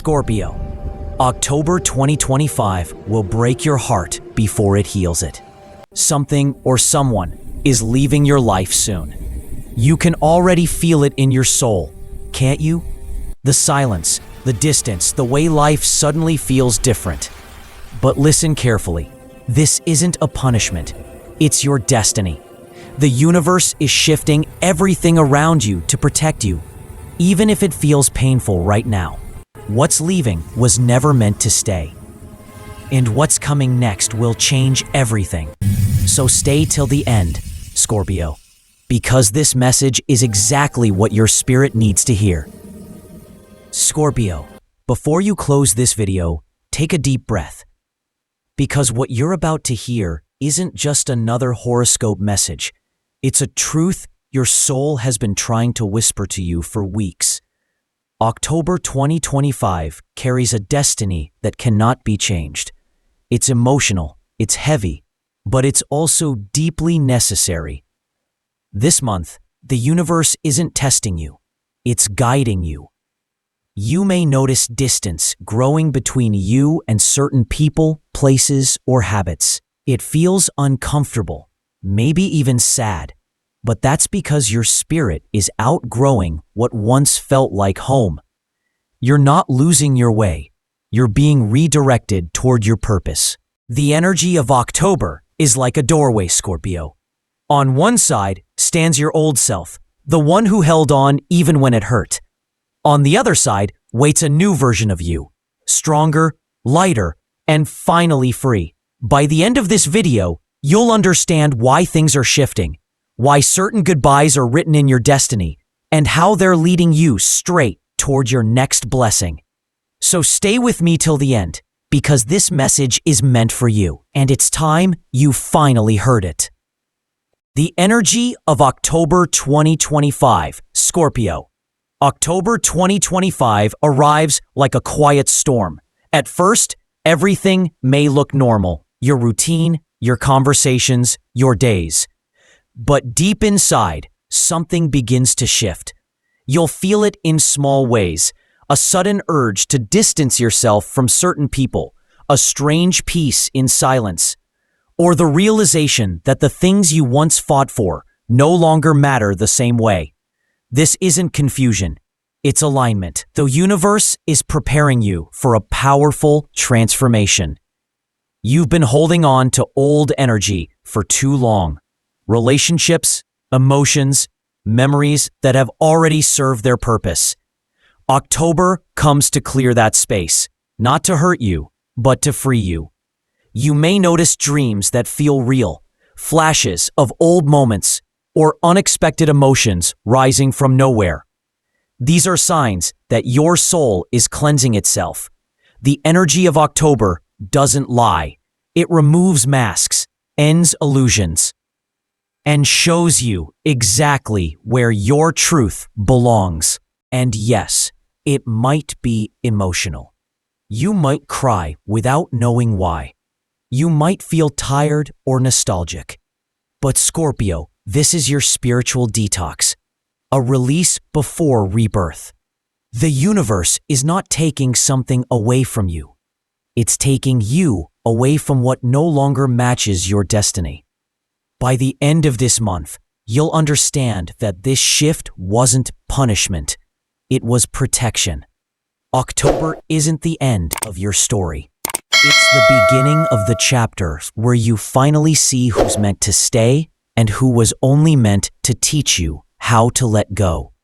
Scorpio, October 2025 will break your heart before it heals it. Something or someone is leaving your life soon. You can already feel it in your soul, can't you? The silence, the distance, the way life suddenly feels different. But listen carefully. This isn't a punishment. It's your destiny. The universe is shifting everything around you to protect you, even if it feels painful right now. What's leaving was never meant to stay. And what's coming next will change everything. So stay till the end, Scorpio, because this message is exactly what your spirit needs to hear. Scorpio, before you close this video, take a deep breath. Because what you're about to hear isn't just another horoscope message. It's a truth your soul has been trying to whisper to you for weeks. October 2025 carries a destiny that cannot be changed. It's emotional, it's heavy, but it's also deeply necessary. This month, the universe isn't testing you, it's guiding you. You may notice distance growing between you and certain people, places, or habits. It feels uncomfortable, maybe even sad, but that's because your spirit is outgrowing what once felt like home. You're not losing your way. You're being redirected toward your purpose. The energy of October is like a doorway, Scorpio. On one side stands your old self, the one who held on even when it hurt. On the other side waits a new version of you, stronger, lighter, and finally free. By the end of this video, you'll understand why things are shifting, why certain goodbyes are written in your destiny, and how they're leading you straight toward your next blessing. So stay with me till the end, because this message is meant for you, and it's time you finally heard it. The energy of October 2025, Scorpio. October 2025 arrives like a quiet storm. At first, everything may look normal, your routine, your conversations, your days. But deep inside, something begins to shift. You'll feel it in small ways, a sudden urge to distance yourself from certain people, a strange peace in silence, or the realization that the things you once fought for no longer matter the same way. This isn't confusion, it's alignment. The universe is preparing you for a powerful transformation. You've been holding on to old energy for too long. Relationships, emotions, memories that have already served their purpose. October comes to clear that space, not to hurt you, but to free you. You may notice dreams that feel real, flashes of old moments, or unexpected emotions rising from nowhere. These are signs that your soul is cleansing itself. The energy of October doesn't lie. It removes masks, ends illusions, and shows you exactly where your truth belongs. And yes, it might be emotional. You might cry without knowing why. You might feel tired or nostalgic. But Scorpio, this is your spiritual detox, a release before rebirth. The universe is not taking something away from you. It's taking you away from what no longer matches your destiny. By the end of this month, you'll understand that this shift wasn't punishment. It was protection. October isn't the end of your story. It's the beginning of the chapter where you finally see who's meant to stay and who was only meant to teach you how to let go.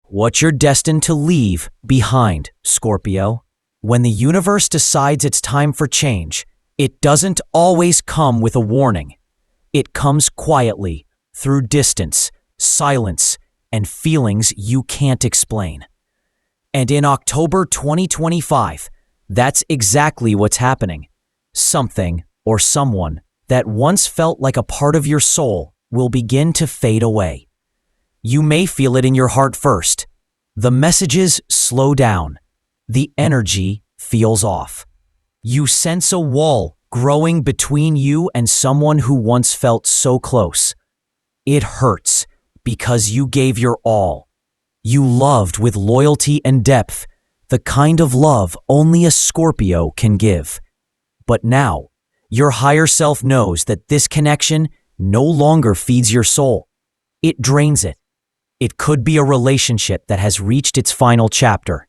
What you're destined to leave behind, Scorpio. When the universe decides it's time for change, it doesn't always come with a warning. It comes quietly, through distance, silence, and feelings you can't explain. And in October 2025, that's exactly what's happening. Something or someone that once felt like a part of your soul will begin to fade away. You may feel it in your heart first. The messages slow down. The energy feels off. You sense a wall growing between you and someone who once felt so close. It hurts because you gave your all. You loved with loyalty and depth. the kind of love only a Scorpio can give. But now, your higher self knows that this connection no longer feeds your soul. It drains it. It could be a relationship that has reached its final chapter.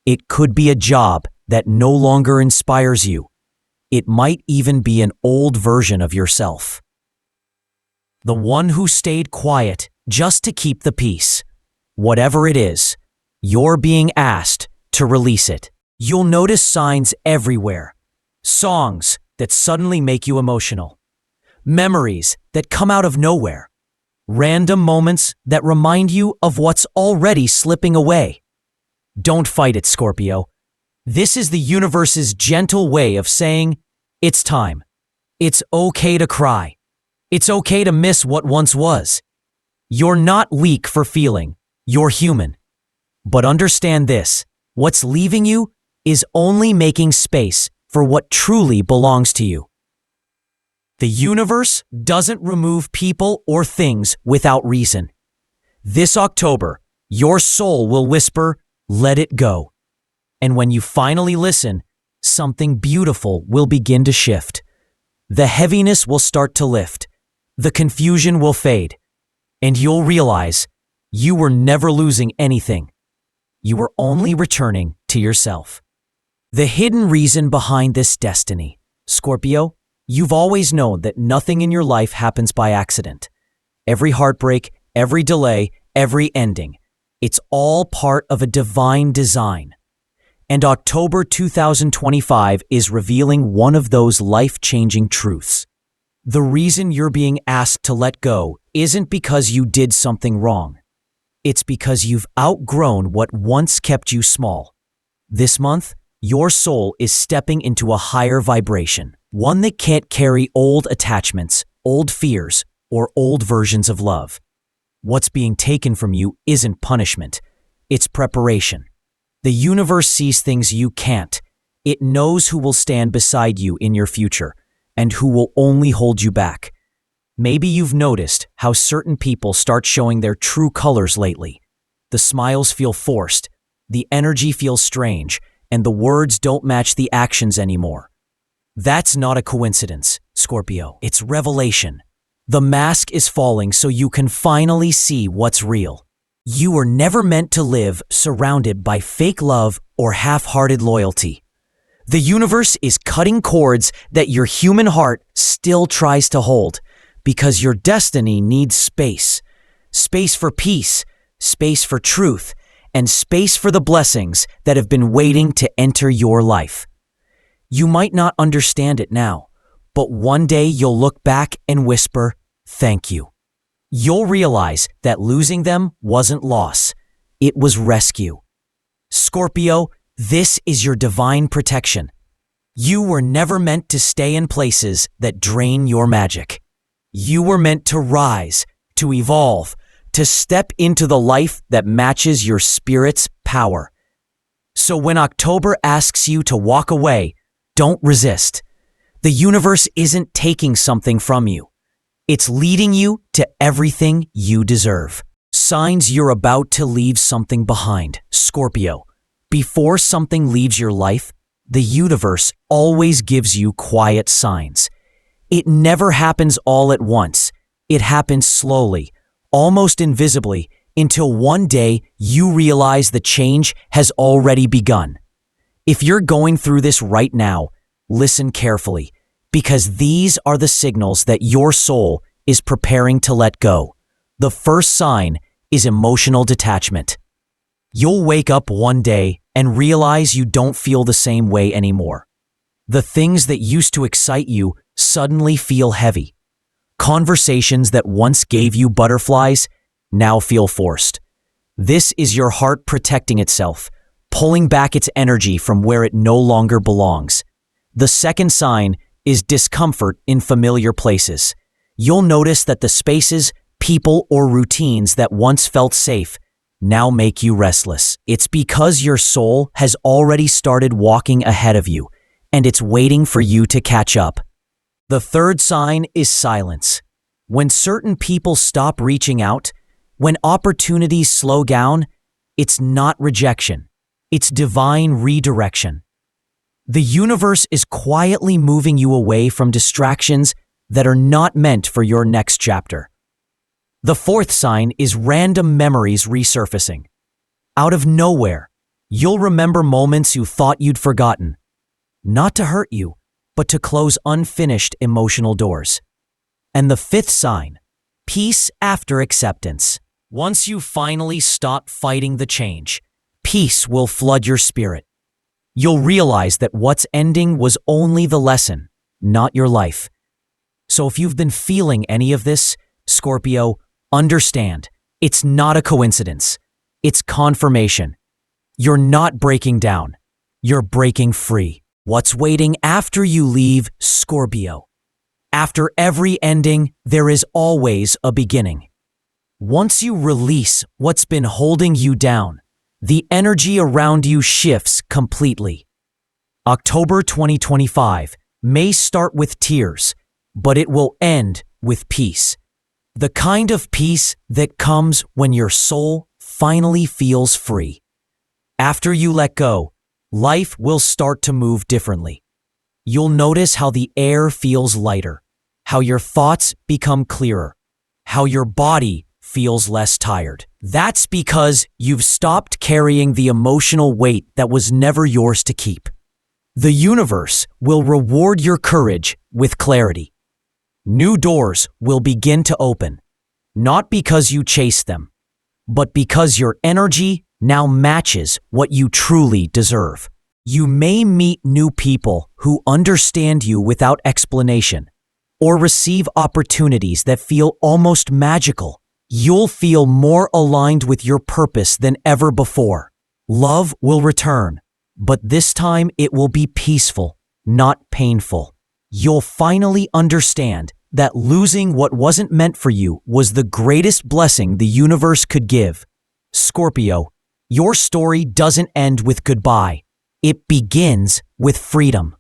It could be a job that no longer inspires you. It might even be an old version of yourself. The one who stayed quiet just to keep the peace. Whatever it is, you're being asked to release it. You'll notice signs everywhere. Songs that suddenly make you emotional. Memories that come out of nowhere. Random moments that remind you of what's already slipping away. Don't fight it, Scorpio. This is the universe's gentle way of saying, it's time. It's okay to cry. It's okay to miss what once was. You're not weak for feeling. You're human. But understand this, what's leaving you is only making space for what truly belongs to you. The universe doesn't remove people or things without reason. This October, your soul will whisper, let it go. And when you finally listen, something beautiful will begin to shift. The heaviness will start to lift. The confusion will fade. And you'll realize you were never losing anything. You were only returning to yourself. The hidden reason behind this destiny, Scorpio, you've always known that nothing in your life happens by accident. Every heartbreak, every delay, every ending, it's all part of a divine design. And October 2025 is revealing one of those life-changing truths. The reason you're being asked to let go isn't because you did something wrong. It's because you've outgrown what once kept you small. This month, your soul is stepping into a higher vibration, one that can't carry old attachments, old fears, or old versions of love. What's being taken from you isn't punishment, it's preparation. The universe sees things you can't. It knows who will stand beside you in your future, and who will only hold you back. Maybe you've noticed how certain people start showing their true colors lately. The smiles feel forced, the energy feels strange, and the words don't match the actions anymore. That's not a coincidence, Scorpio. It's revelation. The mask is falling so you can finally see what's real. You were never meant to live surrounded by fake love or half-hearted loyalty. The universe is cutting cords that your human heart still tries to hold, because your destiny needs space. Space for peace, space for truth, and space for the blessings that have been waiting to enter your life. You might not understand it now, but one day you'll look back and whisper, thank you. You'll realize that losing them wasn't loss, it was rescue. Scorpio, this is your divine protection. You were never meant to stay in places that drain your magic. You were meant to rise, to evolve, to step into the life that matches your spirit's power. So when October asks you to walk away, don't resist. The universe isn't taking something from you. It's leading you to everything you deserve. Signs you're about to leave something behind, Scorpio. Before something leaves your life, the universe always gives you quiet signs. It never happens all at once. It happens slowly, almost invisibly, until one day you realize the change has already begun. If you're going through this right now, listen carefully, because these are the signals that your soul is preparing to let go. The first sign is emotional detachment. You'll wake up one day and realize you don't feel the same way anymore. The things that used to excite you suddenly feel heavy. Conversations that once gave you butterflies now feel forced. This is your heart protecting itself, pulling back its energy from where it no longer belongs. The second sign is discomfort in familiar places. You'll notice that the spaces, people, or routines that once felt safe now make you restless. It's because your soul has already started walking ahead of you, and it's waiting for you to catch up. The third sign is silence. When certain people stop reaching out, when opportunities slow down, it's not rejection. It's divine redirection. The universe is quietly moving you away from distractions that are not meant for your next chapter. The fourth sign is random memories resurfacing. Out of nowhere, you'll remember moments you thought you'd forgotten, not to hurt you, but to close unfinished emotional doors. And the fifth sign, peace after acceptance. Once you finally stop fighting the change, peace will flood your spirit. You'll realize that what's ending was only the lesson, not your life. So if you've been feeling any of this, Scorpio, understand, it's not a coincidence. It's confirmation. You're not breaking down. You're breaking free. What's waiting after you leave, Scorpio? After every ending, there is always a beginning. Once you release what's been holding you down, the energy around you shifts completely. October 2025 may start with tears, but it will end with peace. The kind of peace that comes when your soul finally feels free. After you let go, life will start to move differently. You'll notice how the air feels lighter, how your thoughts become clearer, how your body feels less tired. That's because you've stopped carrying the emotional weight that was never yours to keep. The universe will reward your courage with clarity. New doors will begin to open, not because you chased them, but because your energy now matches what you truly deserve. You may meet new people who understand you without explanation, or receive opportunities that feel almost magical. You'll feel more aligned with your purpose than ever before. Love will return, but this time it will be peaceful, not painful. You'll finally understand that losing what wasn't meant for you was the greatest blessing the universe could give. Scorpio, your story doesn't end with goodbye. It begins with freedom.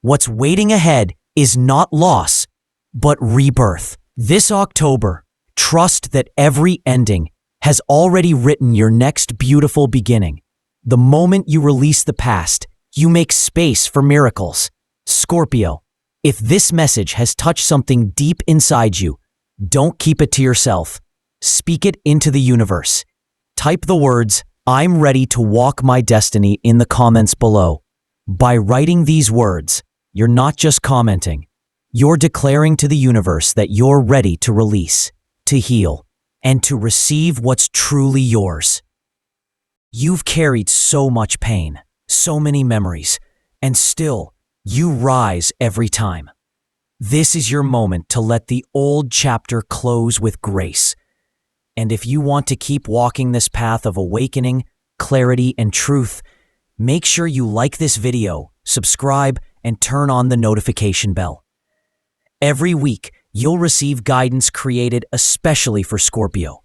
What's waiting ahead is not loss, but rebirth. This October, trust that every ending has already written your next beautiful beginning. The moment you release the past, you make space for miracles. Scorpio, if this message has touched something deep inside you, don't keep it to yourself. Speak it into the universe. Type the words, "I'm ready to walk my destiny" in the comments below. By writing these words, you're not just commenting. You're declaring to the universe that you're ready to release, to heal, and to receive what's truly yours. You've carried so much pain, so many memories, and still, you rise every time. This is your moment to let the old chapter close with grace. And if you want to keep walking this path of awakening, clarity, and truth, make sure you like this video, subscribe, and turn on the notification bell. Every week, you'll receive guidance created especially for Scorpio.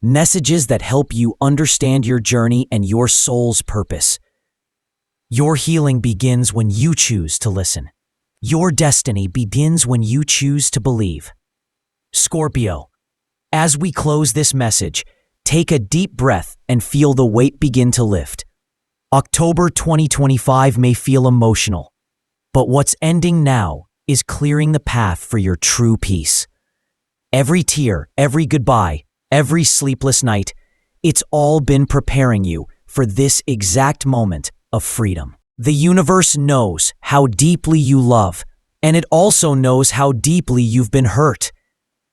Messages that help you understand your journey and your soul's purpose. Your healing begins when you choose to listen. Your destiny begins when you choose to believe. Scorpio, as we close this message, take a deep breath and feel the weight begin to lift. October 2025 may feel emotional, but what's ending now is clearing the path for your true peace. Every tear, every goodbye, every sleepless night, it's all been preparing you for this exact moment of freedom. The universe knows how deeply you love, and it also knows how deeply you've been hurt.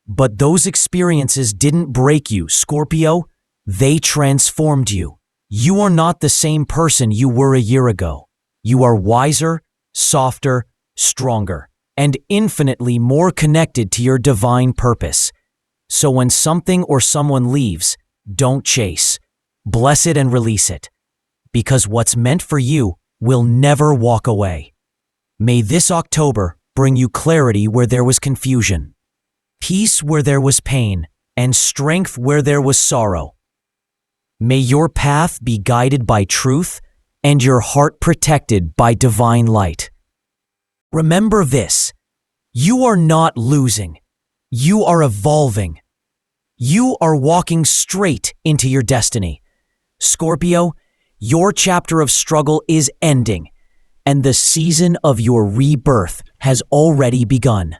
But those experiences didn't break you, Scorpio. They transformed you. You are not the same person you were a year ago. You are wiser, softer, stronger, and infinitely more connected to your divine purpose. So when something or someone leaves, don't chase. Bless it and release it. Because what's meant for you will never walk away. May this October bring you clarity where there was confusion, peace where there was pain, and strength where there was sorrow. May your path be guided by truth and your heart protected by divine light. Remember this, you are not losing. You are evolving. You are walking straight into your destiny. Scorpio, Your chapter of struggle is ending, and the season of your rebirth has already begun.